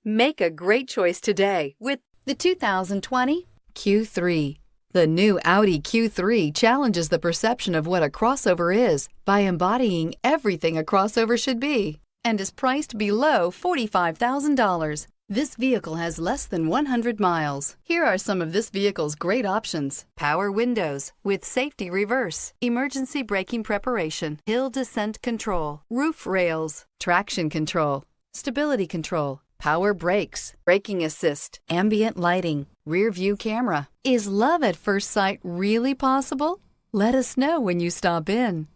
Make a great choice today with the 2020 Q3. The new Audi Q3 challenges the perception of what a crossover is by embodying everything a crossover should be and is priced below $45,000. This vehicle has less than 100 miles. Here are some of this vehicle's great options: power windows with safety reverse, emergency braking preparation, hill descent control, roof rails, traction control, stability control, power brakes, braking assist, ambient lighting, rear view camera. Is love at first sight really possible? Let us know when you stop in.